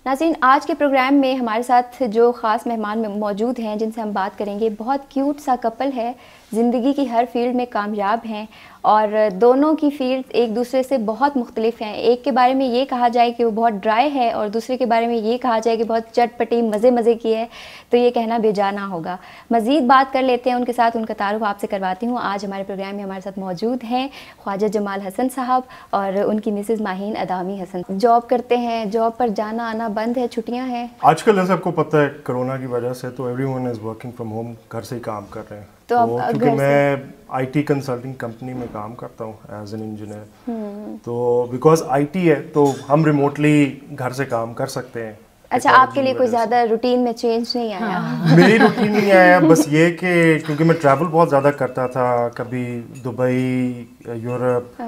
ناظرین، آج کے پروگرام میں ہمارے ساتھ جو خاص مہمان موجود ہیں جن سے ہم بات کریں گے، بہت کیوٹ سا کپل ہے، زندگی کی ہر فیلڈ میں کامیاب ہیں اور دونوں کی فیلڈ ایک دوسرے سے بہت مختلف ہیں. ایک کے بارے میں یہ کہا جائے کہ وہ بہت ڈرائی ہے اور دوسرے کے بارے میں یہ کہا جائے کہ بہت چٹ پٹی مزے کی ہے، تو یہ کہنا بے جا نہ ہوگا. مزید بات کر لیتے ہیں ان کے ساتھ، ان کا تعارف آپ سے کرواتی ہوں. آج ہمارے پروگرام میں ہمارے ساتھ موجود ہیں خواجہ جمال حسن صاحب اور ان کی مسز ماہین ادامی حسن. جاب کرتے ہیں، جاب پر جانا آنا بند ہے، چھٹیاں ہیں آج کل. جیسے آپ کو پتہ ہے کرونا کی وجہ سے تو every one is working from home, گھر سے ہی کام کر رہے ہیں. تو کیونکہ میں آئی ٹی کنسلٹنگ کمپنی میں کام کرتا ہوں ایز این انجینئر، تو بیکاز آئی ٹی ہے تو ہم ریموٹلی گھر سے کام کر سکتے ہیں. اچھا، آپ کے لیے کوئی زیادہ روٹین میں چینج نہیں آیا؟ میری روٹین نہیں آیا، بس یہ کہ کیونکہ میں ٹریول بہت زیادہ کرتا تھا، کبھی دبئی، یورپ،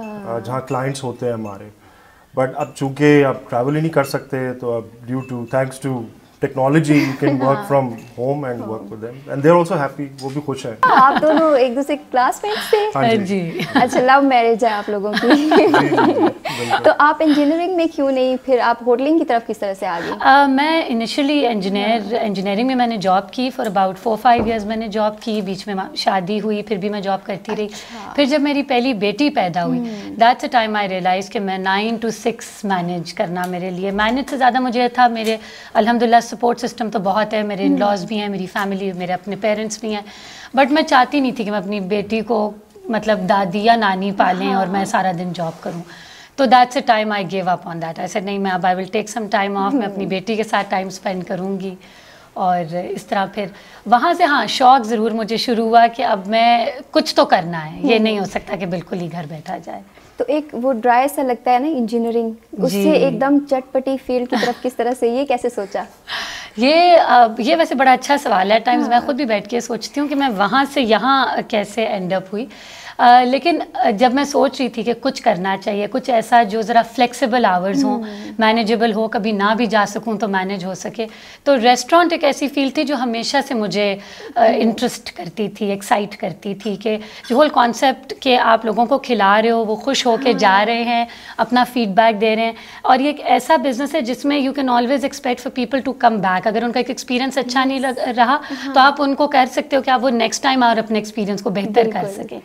جہاں کلائنٹس ہوتے ہیں ہمارے. بٹ اب چونکہ آپ ٹریول ہی نہیں کر سکتے تو اب due to thanks to technology you can work from home and work with them and they are also happy. وہ بھی خوش ہیں. آپ دونوں ایک دوسرے کلاس میٹس تھے؟ جی. اچھا، لو میرج ہے آپ لوگوں کی. تو آپ انجینئرنگ میں کیوں نہیں، پھر آپ ہوٹلنگ کی طرف کس طرح سے آ گئی؟ میں انیشلی انجینئرنگ میں نے جاب کی فار اباؤٹ 4-5 ایئرز. میں نے جاب کی، بیچ میں شادی ہوئی، پھر بھی میں جاب کرتی رہی. پھر جب میری پہلی بیٹی پیدا ہوئی، that's a time I realize کہ میں 9 to 6 مینیج کرنا میرے لیے، مینیج سے زیادہ مجھے تھا میرے الحمدللہ سپورٹ سسٹم تو بہت ہے، میرے ان لاز بھی ہیں، میری فیملی، میرے اپنے پیرنٹس بھی ہیں. بٹ میں چاہتی نہیں تھی کہ میں اپنی بیٹی کو مطلب دادی یا نانی پالیں اور میں سارا دن جاب کروں. تو that's a time I give up on that. ایسے نہیں، میں اب آئی ول ٹیک سم ٹائم آف، میں اپنی بیٹی کے ساتھ ٹائم اسپینڈ کروں گی. اور اس طرح پھر وہاں سے ہاں شوق ضرور مجھے شروع ہوا کہ اب میں کچھ تو کرنا ہے، یہ نہیں ہو سکتا کہ بالکل ہی گھر بیٹھا جائے. تو ایک وہ ڈرائی سا لگتا ہے نا انجینئرنگ، اس سے ایک دم چٹ پٹی فیلڈ کی طرف کس طرح سے، یہ کیسے سوچا؟ یہ ویسے بڑا اچھا سوال ہے. ٹائمز میں خود بھی بیٹھ کے سوچتی ہوں کہ میں وہاں سے یہاں کیسے اینڈ اپ ہوئی. لیکن جب میں سوچ رہی تھی کہ کچھ کرنا چاہیے، کچھ ایسا جو ذرا فلیکسیبل آورز ہوں، مینیجیبل ہو، کبھی نہ بھی جا سکوں تو مینیج ہو سکے، تو ریسٹورینٹ ایک ایسی فیلڈ تھی جو ہمیشہ سے مجھے انٹرسٹ کرتی تھی، ایکسائٹ کرتی تھی. کہ جو ہول کانسیپٹ کہ آپ لوگوں کو کھلا رہے ہو، وہ خوش ہو کے جا رہے ہیں، اپنا فیڈ بیک دے رہے ہیں. اور یہ ایک ایسا بزنس ہے جس میں you can always expect for people to come back. اگر ان کا ایک ایکسپیرینس اچھا نہیں رہا تو آپ ان کو کر سکتے ہو کہ آپ وہ نیکسٹ ٹائم اور اپنے ایکسپیرینس کو بہتر کر سکیں.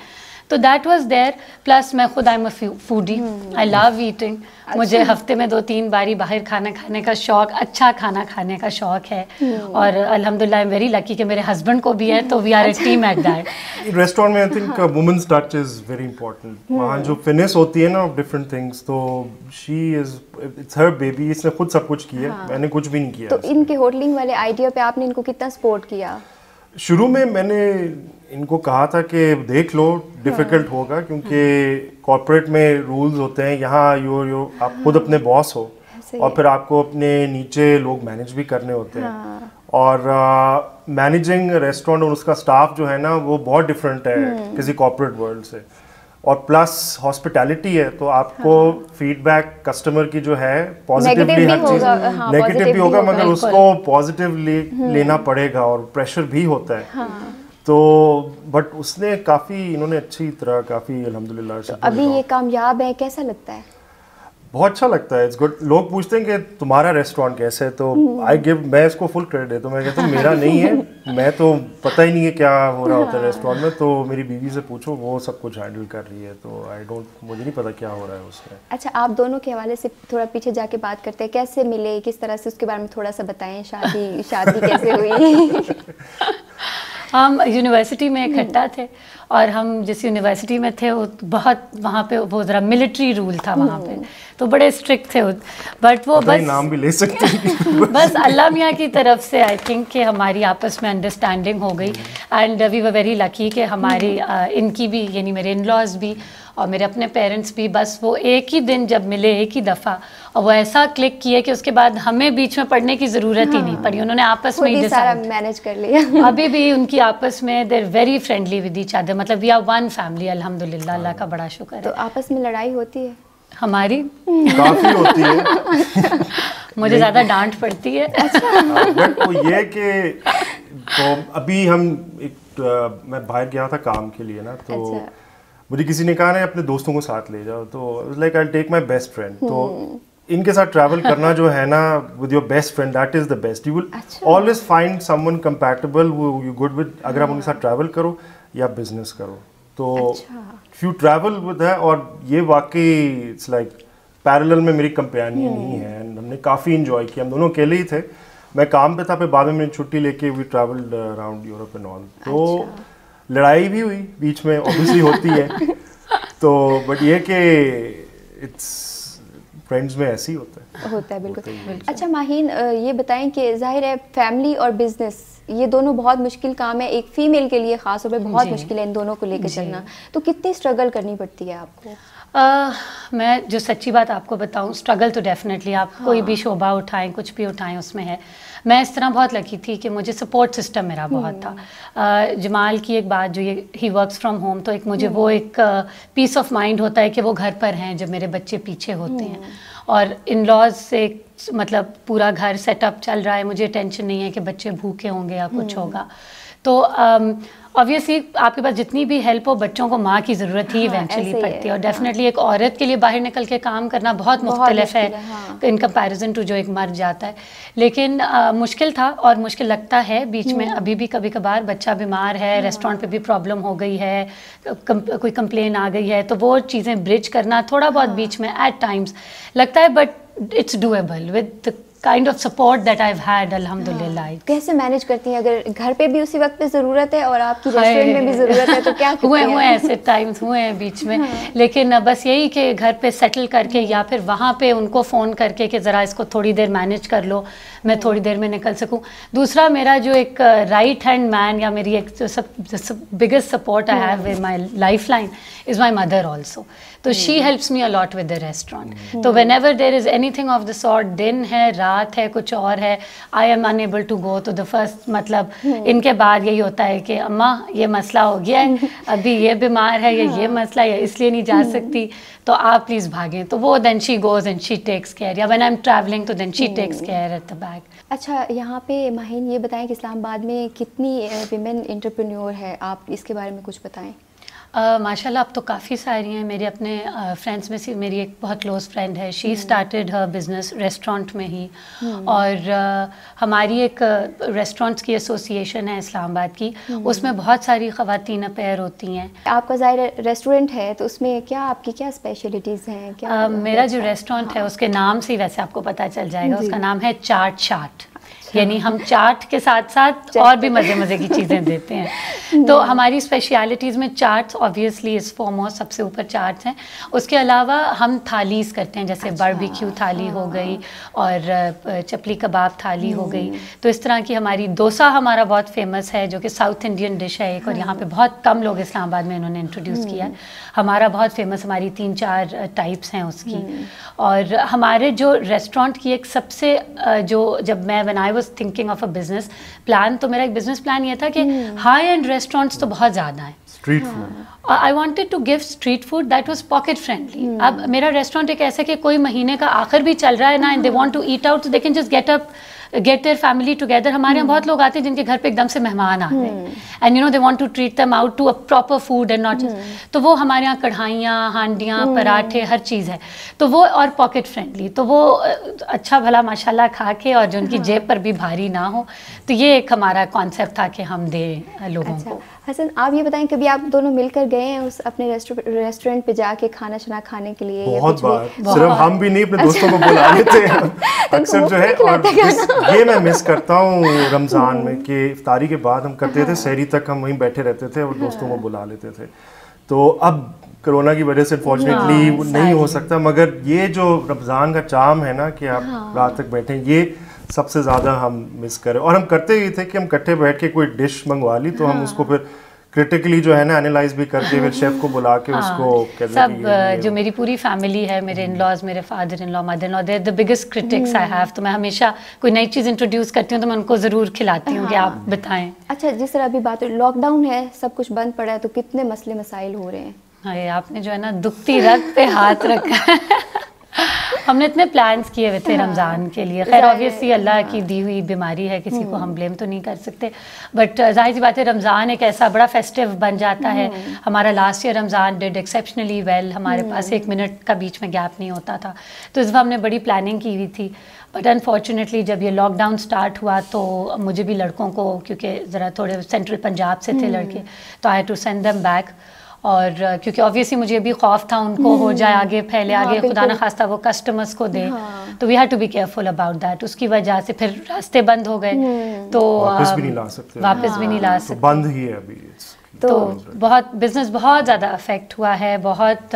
تو دیٹ واز دیر. پلس میں خود I am a foodie, I love eating. مجھے ہفتے میں 2-3 باری باہر کھانا کھانے کا شوق، اچھا کھانا کھانے کا شوق ہے. اور الحمدللہ آئی ایم ویری لکی کہ میرے ہسبینڈ کو بھی ہے، تو we are a team at that. Restaurant میں I think women's touch is very important. وہاں جو فنس ہوتی ہے نا ڈفرینٹ تھنگس، تو شی از اٹس ہر بیبی. اس نے خود سب کچھ کیا، میں نے کچھ بھی نہیں کیا. تو ان کے ہوٹلنگ والے آئیڈیا پہ آپ نے ان کو کتنا سپورٹ کیا؟ شروع میں نے ان کو کہا تھا کہ دیکھ لو، ڈیفیکلٹ ہوگا کیونکہ کارپوریٹ میں رولز ہوتے ہیں. یہاں آپ خود اپنے باس ہو اور پھر آپ کو اپنے نیچے لوگ مینیج بھی کرنے ہوتے ہیں. اور مینیجنگ ریسٹورینٹ اور اس کا اسٹاف جو ہے نا وہ بہت ڈفرینٹ ہے کسی کارپوریٹ ورلڈ سے. اور پلس ہاسپٹیلٹی ہے تو آپ کو فیڈ بیک کسٹمر کی جو ہے پازیٹیولی، ہر چیز نیگیٹو بھی ہوگا مگر اس کو پازیٹیولی لینا پڑے گا، اور پریشر بھی ہوتا ہے. تو بٹ اس نے کافی، انہوں نے اچھی طرح کافی الحمدللہ. ابھی یہ کامیاب ہے، کیسا لگتا ہے؟ بہت اچھا لگتا ہے. It's good. لوگ پوچھتے ہیں کہ تمہارا ریسٹورینٹ کیسے ہے، تو میں اس کو فل کریڈٹ دیتا ہوں. میں کہتا ہوں میرا نہیں ہے، میں تو پتہ ہی نہیں ہے کیا ہو رہا ہوتا ہے ریسٹورینٹ میں. تو میری بیوی سے پوچھو، وہ سب کچھ ہینڈل کر رھی ہے. تو مجھے نہیں پتا کیا ہو رہا ہے اس میں. اچھا، آپ دونوں کے حوالے سے تھوڑا پیچھے جا کے بات کرتے ہیں. کیسے ملے، کس طرح سے، اس کے بارے میں تھوڑا سا بتائیں. شادی کیسے ہوئی؟ ہم یونیورسٹی میں اکٹھا تھے، اور ہم جس یونیورسٹی میں تھے وہ بہت، وہاں پہ وہ ذرا ملٹری رول تھا وہاں پہ، تو بڑے اسٹرکٹ تھے. بٹ وہ بس نام بھی لے سکتے ہیں، بس اللہ میاں کی طرف سے آئی تھنک کہ ہماری آپس میں انڈرسٹینڈنگ ہو گئی. And we were very lucky کہ ہماری ان کی بھی، یعنی میرے ان لاز بھی اور میرے اپنے پیرنٹس بھی، بس وہ ایک ہی دن جب ملے، ایک ہی دفعہ، اور وہ ایسا کلک کیے کہ اس کے بعد ہمیں بیچ میں پڑھنے کی ضرورت ہی نہیں پڑی. انہوں نے آپس میں ہی سارا مینیج کر لیا. ابھی بھی ان کی آپس میں they are very friendly with each other. مطلب وی آر ون فیملی الحمدللہ. اللہ کا بڑا شکر ہے. تو آپس میں لڑائی ہوتی ہے؟ ہماری کافی ہوتی ہے. مجھے زیادہ ڈانٹ پڑتی ہے. بٹ وہ یہ کہ ابھی ہم میں باہر گیا تھا کام کے لیے نا، تو مجھے کسی نے کہا نا اپنے دوستوں کو ساتھ لے جاؤ. تو like I take my best friend. تو ان کے ساتھ ٹریول کرنا جو ہے نا with your best friend, that is the best. You will always find some one compatible you good with, اگر آپ ان کے ساتھ ٹریول کرو یا بزنس کرو تو یو ٹریول ود ہے. اور یہ واقعی اٹس لائک پیرلل میں میری کمپینین ہی ہے, ہم نے کافی انجوائے کیا. ہم دونوں اکیلے ہی تھے, میں کام پہ تھا, پھر بعد میں میں نے چھٹی لے کے we travelled around Europe and all. تو لڑائی بھی ہوئی بیچ میں, اوبیسلی ہوتی ہے, تو بٹ یہ کہ اٹس فرینڈز میں ایسے ہی ہوتا ہے. بالکل. اچھا ماہین, یہ بتائیں کہ ظاہر ہے فیملی اور بزنس یہ دونوں بہت مشکل کام ہے, ایک فیمیل کے لیے خاص طور پہ بہت مشکل ہے ان دونوں کو لے کے چلنا, تو کتنی اسٹرگل کرنی پڑتی ہے آپ کو؟ میں جو سچی بات آپ کو بتاؤں, اسٹرگل تو ڈیفینیٹلی آپ کوئی بھی شعبہ اٹھائیں, کچھ بھی اٹھائیں, اس میں ہے. میں اس طرح بہت لکی تھی کہ مجھے سپورٹ سسٹم میرا بہت تھا. جمال کی ایک بات جو یہ ہی ورکس فرام ہوم, تو ایک مجھے وہ ایک پیس آف مائنڈ ہوتا ہے کہ وہ گھر پر ہیں جب میرے بچے پیچھے ہوتے ہیں, اور ان لاز سے مطلب پورا گھر سیٹ اپ چل رہا ہے, مجھے ٹینشن نہیں ہے کہ بچے بھوکے ہوں گے یا کچھ ہوگا. تو آبویسلی آپ کے پاس جتنی بھی ہیلپ ہو, بچوں کو ماں کی ضرورت ہی ایونچولی پڑتی ہے. اور ڈیفینیٹلی ایک عورت کے لیے باہر نکل کے کام کرنا بہت مختلف ہے ان کمپیریزن ٹو جو ایک مرد جاتا ہے. لیکن مشکل تھا اور مشکل لگتا ہے بیچ میں. ابھی بھی کبھی کبھار بچہ بیمار ہے, ریسٹورینٹ پہ بھی پرابلم ہو گئی ہے, کوئی کمپلین آ گئی ہے, تو وہ چیزیں برج کرنا تھوڑا بہت بیچ میں ایٹ ٹائمس لگتا ہے, but it's doable with kind of support that I've had الحمدللہ. کیسے مینیج کرتی ہیں اگر گھر پہ بھی اسی وقت پہ ضرورت ہے اور آپ کی ریسٹورینٹ میں بھی ضرورت ہے, تو کیا ہوئے ایسے ٹائمس ہوئے ہیں بیچ میں, لیکن بس یہی کہ گھر پہ سیٹل کر کے یا پھر وہاں پہ ان کو فون کر کے کہ ذرا اس کو تھوڑی دیر مینیج کر لو, میں تھوڑی دیر میں نکل سکوں. دوسرا میرا جو ایک رائٹ ہینڈ مین یا میری ایک biggest support I have in my life line is my mother also. تو she helps me a lot with the restaurant. تو whenever there is anything of the sort, دن ہے, رات ہے, کچھ اور ہے, I am unable to go to the first, مطلب ان کے بعد یہی ہوتا ہے کہ اماں یہ مسئلہ ہو گیا ہے, ابھی یہ بیمار ہے یا یہ مسئلہ ہے, اس لیے نہیں جا سکتی, تو آپ پلیز بھاگیں. تو وہ then she goes and she takes care, یا وین آئی ایم ٹریولنگ تو then she takes care at the back. اچھا یہاں پہ ماہین یہ بتائیں کہ اسلام آباد میں کتنی ویمن انٹرپرینیور ہے, آپ اس کے بارے میں کچھ بتائیں. ماشاء اللہ اب تو کافی ساری ہیں. میرے اپنے فرینڈس میں سے میری ایک بہت کلوز فرینڈ ہے, she started Hare business restaurant میں ہی, اور ہماری ایک ریسٹورینٹس کی ایسوسیشن ہے اسلام آباد کی, اس میں بہت ساری خواتین اپیئر ہوتی ہیں. آپ کا ظاہر ریسٹورینٹ ہے, تو اس میں کیا آپ کی کیا اسپیشلٹیز ہیں؟ کیا میرا جو ریسٹورینٹ ہے اس کے نام سے ہی ویسے آپ کو پتہ چل جائے گا, اس کا نام ہے چاٹ شاٹ, یعنی ہم چاٹ کے ساتھ ساتھ اور بھی مزے مزے کی چیزیں دیتے ہیں. تو ہماری اسپیشلٹیز میں چاٹس آبویسلی از فارموسٹ, سب سے اوپر چاٹس ہیں. اس کے علاوہ ہم تھالیز کرتے ہیں, جیسے باربیکیو تھالی ہو گئی اور چپلی کباب تھالی ہو گئی. تو اس طرح کی ہماری ڈوسا ہمارا بہت فیمس ہے, جو کہ ساؤتھ انڈین ڈش ہے ایک, اور یہاں پہ بہت کم لوگ اسلام آباد میں انہوں نے انٹروڈیوس کیا ہے. ہمارا بہت فیمس, ہماری 3-4 ٹائپس ہیں اس کی. اور ہمارے جو ریسٹورینٹ کی ایک سب سے جو, جب میں when I was thinking of a business plan, تو میرا ایک بزنس پلان یہ تھا کہ ہائی اینڈ ریسٹورینٹس تو بہت زیادہ ہیں, street food, I wanted to give street food that was pocket friendly. اب میرا ریسٹورینٹ ایک ایسا کہ کوئی مہینے کا آخر بھی چل رہا ہے نا, and they want to eat out, so they can just get their family together. ہمارے یہاں بہت لوگ آتے ہیں جن کے گھر پہ ایک دم سے مہمان آتے ہیں, and you know they want to treat them out to a proper food and not just, تو وہ ہمارے یہاں کڑھائیاں, ہانڈیاں, پراٹھے, ہر چیز ہے. تو وہ اور پاکٹ فرینڈلی, تو وہ اچھا بھلا ماشاءاللہ کھا کے, اور جو ان کی جیب پر بھی بھاری نہ ہو. تو یہ ایک ہمارا کانسیپٹ تھا کہ ہم دیں لوگوں کو. حسن آپ یہ بتائیں کبھی آپ دونوں مل کر گئے ہیں اس اپنے ریسٹورینٹ پہ جا کے کھانا شنا کھانے کے لیے؟ بہت بار, صرف ہم بھی نہیں اپنے دوستوں کو بلا لیتے ہیں اکثر جو ہے. اور یہ میں مس کرتا ہوں رمضان میں کہ افطاری کے بعد ہم کرتے تھے, سحری تک ہم وہیں بیٹھے رہتے تھے اور دوستوں کو بلا لیتے تھے. تو اب کرونا کی وجہ سے انفارچونیٹلی نہیں ہو سکتا, مگر یہ جو رمضان کا چام ہے نا کہ آپ رات تک بیٹھیں, یہ سب سے زیادہ ہم مس کریں. اور ہم کرتے ہی تھے کہ ہم کٹھے بیٹھ کے کوئی ڈش منگوا لی تو ہم اس کو پھر کرٹیکلی جو ہے نا انالائز بھی کرتے ہوئے شیف کو بلا کے اس کو سب, جو میری پوری فیملی ہے, میرے ان لاز, میرے father in law, mother in law, they are the biggest critics I have. تو میں ہمیشہ کوئی نئی چیز انٹروڈیوس کرتی ہوں تو میں ان کو ضرور کھلاتی ہوں کہ آپ بتائیں. اچھا جس طرح ابھی بات ہوئی, لاک ڈاؤن ہے, سب کچھ بند پڑا ہے, تو کتنے مسئلے مسائل ہو رہے ہیں. آپ نے جو ہے نا دکھتی رگ پہ ہاتھ رکھا ہے. ہم نے اتنے پلانس کیے ہوئے تھے رمضان کے لیے. خیر آبویسلی اللہ کی دی ہوئی بیماری ہے, کسی کو ہم بلیم تو نہیں کر سکتے, بٹ ظاہر سی بات ہے رمضان ایک ایسا بڑا فیسٹیو بن جاتا ہے. ہمارا لاسٹ ایئر رمضان ڈیڈ ایکسیپشنلی ویل, ہمارے پاس 1 منٹ کا بیچ میں گیپ نہیں ہوتا تھا, تو اس وقت ہم نے بڑی پلاننگ کی ہوئی تھی. بٹ انفارچونیٹلی جب یہ لاک ڈاؤن اسٹارٹ ہوا تو مجھے بھی لڑکوں کو, کیونکہ ذرا تھوڑے سینٹرل پنجاب سے تھے لڑکے, تو I had to send them back. اور کیونکہ آبویسلی مجھے بھی خوف تھا ان کو ہو جائے آگے پھیلے آگے, خدا نہ خواستہ وہ کسٹمرز کو دے, تو we had to be careful about that. اس کی وجہ سے پھر راستے بند ہو گئے, تو واپس بھی نہیں لا سکتے, بند ہی ہے ابھی. تو بہت بزنس بہت زیادہ افیکٹ ہوا ہے, بہت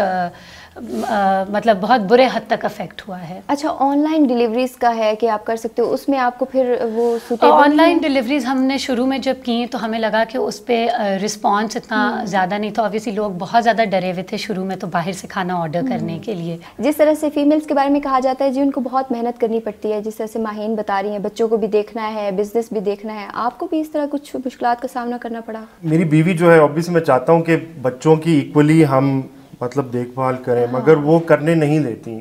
مطلب بہت برے حد تک افیکٹ ہوا ہے. اچھا, آن لائن ڈیلیوریز کا ہے کہ آپ کر سکتے ہو, اس میں آپ کو پھر وہ آن لائن ڈیلیوریز ہم نے شروع میں جب کی تو ہمیں لگا کہ اس پہ رسپانس اتنا زیادہ نہیں تھا. آبویسلی لوگ بہت زیادہ ڈرے ہوئے تھے شروع میں تو باہر سے کھانا آرڈر کرنے کے لیے. جس طرح سے فیمیلز کے بارے میں کہا جاتا ہے جی ان کو بہت محنت کرنی پڑتی ہے, جس طرح سے ماہین بتا رہی ہیں, بچوں کو بھی دیکھنا ہے, بزنس بھی دیکھنا ہے, آپ کو بھی اس طرح کچھ مشکلات کا سامنا کرنا پڑا؟ میری بیوی جو ہے obviously میں چاہتا ہوں کہ بچوں کی ایکولی ہم مطلب دیکھ بھال کریں, مگر وہ کرنے نہیں دیتی.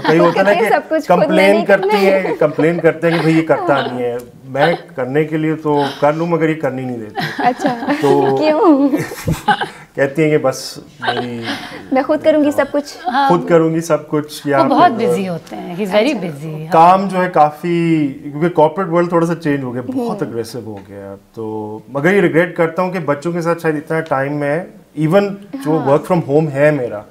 کئی ہوتا ہے نا کہ کمپلین کرتے ہیں کہ بھائی یہ کرتا نہیں ہے. میں کرنے کے لیے تو کر لوں مگر یہ کرنی نہیں دیتی. اچھا, تو کیوں کہتی ہیں کہ بس میں خود کروں گی سب کچھ, سب کچھ. یا بہت بزی ہوتے ہیں, ہی از ویری بزی. کام جو ہے کافی, کیونکہ کارپوریٹ ورلڈ تھوڑا سا چینج ہو گیا, بہت اگریسو ہو گیا. تو مگر یہ ریگریٹ کرتا ہوں کہ بچوں کے ساتھ شاید اتنا ٹائم میں, ایون جو ورک فرام ہوم ہے میرا,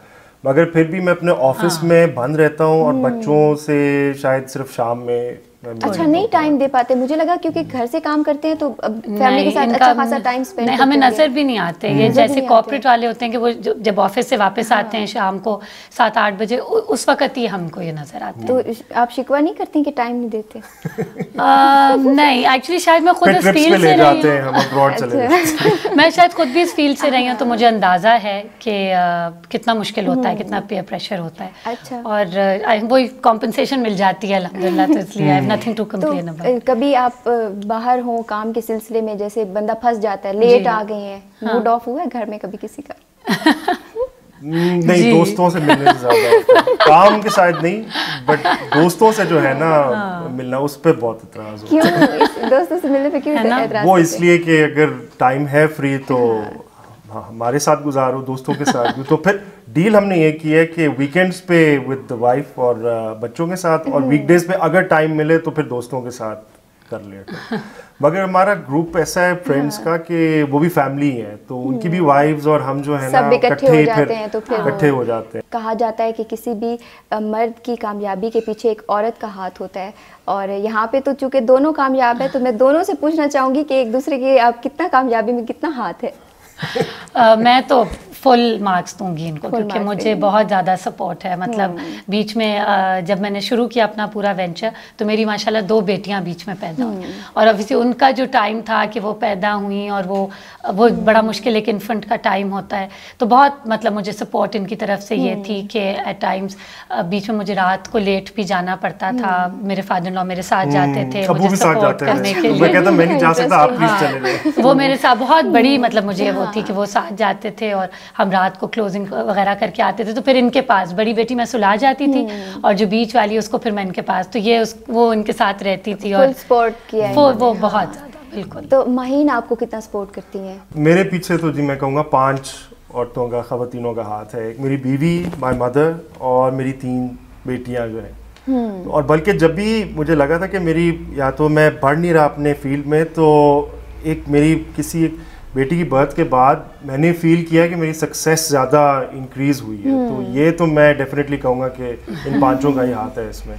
مگر پھر بھی میں اپنے آفس میں بند رہتا ہوں اور بچوں سے شاید صرف شام میں. اچھا, نہیں ٹائم دے پاتے؟ مجھے لگا کیونکہ گھر سے کام کرتے ہیں تو فیملی کے ساتھ اچھا خاصا ٹائم اسپینڈ کرتے ہیں. ہمیں نظر بھی نہیں آتے. یہ جیسے کارپوریٹ والے ہوتے ہیں کہ وہ جب آفس سے واپس آتے ہیں شام کو 7-8 بجے, اس وقت ہی ہم کو یہ نظر آتے ہیں. تو آپ شکوہ نہیں کرتی کہ ٹائم نہیں دیتے؟ نہیں, ایکچولی شاید میں خود اس فیلڈ سے رہی ہوں, میں شاید خود بھی اس فیلڈ سے رہی ہوں, تو مجھے اندازہ ہے کہ کتنا مشکل ہوتا ہے, کتنا پیئر پریشر ہوتا ہے. اچھا, اور وہی کمپنسیشن مل جاتی ہے الحمدللہ, تو اس لیے nothing to complain about. کبھی آپ باہر ہوں کام کے سلسلے میں, جیسے بندہ پھنس جاتا ہے, لیٹ آ گئے ہیں, موڈ آف ہوا ہے گھر میں کبھی کسی کا؟ نہیں, دوستوں سے ملنے سے زیادہ, کام کے شاید نہیں, بٹ دوستوں سے جو ہے نا ملنا, اس پہ بہت اعتراض ہوتا ہے. کیوں دوستوں سے ملنے پہ کیوں اعتراض؟ وہ اس لیے کہ اگر ٹائم ہے فری تو ہمارے ساتھ گزارو, دوستوں کے ساتھ بھی. تو پھر ڈیل ہم نے یہ کی ہے کہ ویکینڈز پہ ود دا وائف اور بچوں کے ساتھ, اور ویک ڈیز پہ اگر ٹائم ملے تو پھر دوستوں کے ساتھ کر لیتے. مگر ہمارا گروپ ایسا ہے فرینڈس کا کہ وہ بھی فیملی ہے, تو ان کی بھی وائفز اور ہم جو ہے نا اکٹھے ہو جاتے ہیں. تو پھر اکٹھے ہو جاتے ہیں. کہا جاتا ہے کہ کسی بھی مرد کی کامیابی کے پیچھے ایک عورت کا ہاتھ ہوتا ہے, اور یہاں پہ تو چونکہ دونوں کامیاب ہے تو میں دونوں سے پوچھنا چاہوں گی کہ ایک دوسرے کے آپ کتنا کامیابی میں کتنا ہاتھ ہے؟ میں تو فل مارکس دوں گی ان کو, کیونکہ مجھے بہت زیادہ سپورٹ ہے. مطلب بیچ میں جب میں نے شروع کیا اپنا پورا وینچر تو میری ماشاءاللہ 2 بیٹیاں بیچ میں پیدا ہوئیں, اور ابھی ان کا جو ٹائم تھا کہ وہ پیدا ہوئیں, اور وہ بڑا مشکل ایک انفنٹ کا ٹائم ہوتا ہے, تو بہت مطلب مجھے سپورٹ ان کی طرف سے یہ تھی کہ ایٹ ٹائمس بیچ میں مجھے رات کو لیٹ بھی جانا پڑتا تھا, میرے فادر ان لا میرے ساتھ جاتے تھے مجھے سپورٹ کرنے کے لیے. وہ میرے ساتھ بہت بڑی مطلب مجھے وہ تھی کہ وہ ساتھ جاتے تھے, اور ہم رات کو کلوزنگ وغیرہ کر کے آتے تھے, تو پھر ان کے پاس بڑی بیٹی میں سلا جاتی تھی, اور جو بیچ والی اس کو پھر میں ان کے پاس, تو یہ وہ ان کے ساتھ رہتی تھی, اور سپورٹ کیا وہ بہت زیادہ. بالکل. تو ماہین آپ کو کتنا سپورٹ کرتی ہیں؟ میرے پیچھے تو جی میں کہوں گا 5 عورتوں کا, خواتینوں کا ہاتھ ہے. ایک میری بیوی, مائی مدر, اور میری 3 بیٹیاں جو ہیں. اور بلکہ جب بھی مجھے لگا تھا کہ میری یا تو میں بڑھ نہیں رہا اپنے فیلڈ میں, تو ایک میری کسی بیٹی کی برتھ کے بعد میں نے فیل کیا کہ میری سکسیس زیادہ انکریز ہوئی ہے. تو یہ تو میں ڈیفینیٹلی کہوں گا کہ ان 5 کا ہی ہاتھ ہے اس میں.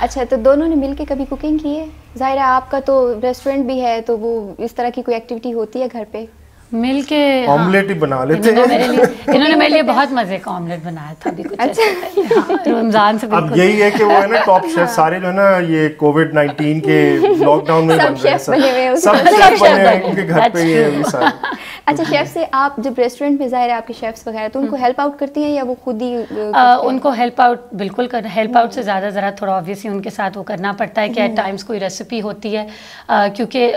اچھا, تو دونوں نے مل کے کبھی کوکنگ کی ہے؟ ظاہر ہے آپ کا تو ریسٹورینٹ بھی ہے, تو وہ اس طرح کی کوئی ایکٹیویٹی ہوتی ہے گھر پہ؟ مل کے آملیٹ ہی بنا لیتے ہیں. انہوں نے میرے لیے بہت مزے کا آملیٹ بنایا تھا ابھی کچھ رمضان سے. اب یہی ہے کہ وہ ہے نا ٹاپ شیف سارے جو ہے نا یہ کووڈ-19 کے لاک ڈاؤن میں بن رہے ہیں, سب شیف بنے ہیں ان کے گھر پہ ہی ہیں سارے. اچھا, شیف سے آپ جب ریسٹورینٹ میں ظاہر ہے آپ کے شیفس وغیرہ, تو ان کو ہیلپ آؤٹ کرتی ہیں یا وہ خود ہی؟ ان کو ہیلپ آؤٹ بالکل کرنا, ہیلپ آؤٹ سے زیادہ ذرا تھوڑا آبویسلی ان کے ساتھ وہ کرنا پڑتا ہے کہ ایٹ ٹائمس کوئی ریسیپی ہوتی ہے, کیونکہ